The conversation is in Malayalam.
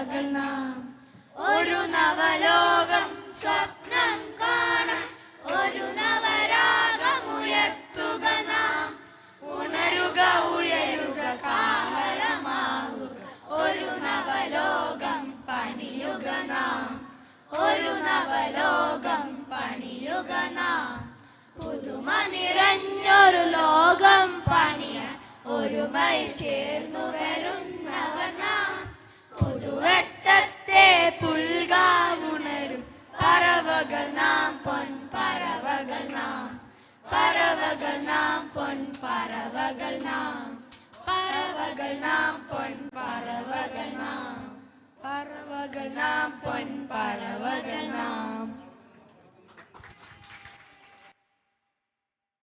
പറവകൾ നാം. ഒരു നവലോകം സ്വപ്നം കാണാൻ ഒരു നവരാഗമുയർത്തുക നാം. ഉണരുക ഉയരുക കാഹളമാവുക ഒരു നവലോകം പണിയുക നാം. ഒരു നവലോകം പണിയുക നാം. പുതുമ നിറഞ്ഞൊരു ലോകം പണിയാൻ ഒരുമൈ ചേർന്നു വരുന്നവർ നാം. പുതുവെട്ടത്തെ പുൽകാവുണരും പറവകൾ നാം, പൊൻപറവകൾ നാം. പറവകൾ നാം, പൊൻപറവകൾ നാം. പറവകൾ നാം, പൊൻപറവകൾ നാം. പറവകൾ നാം, പൊൻപറവകൾ നാം.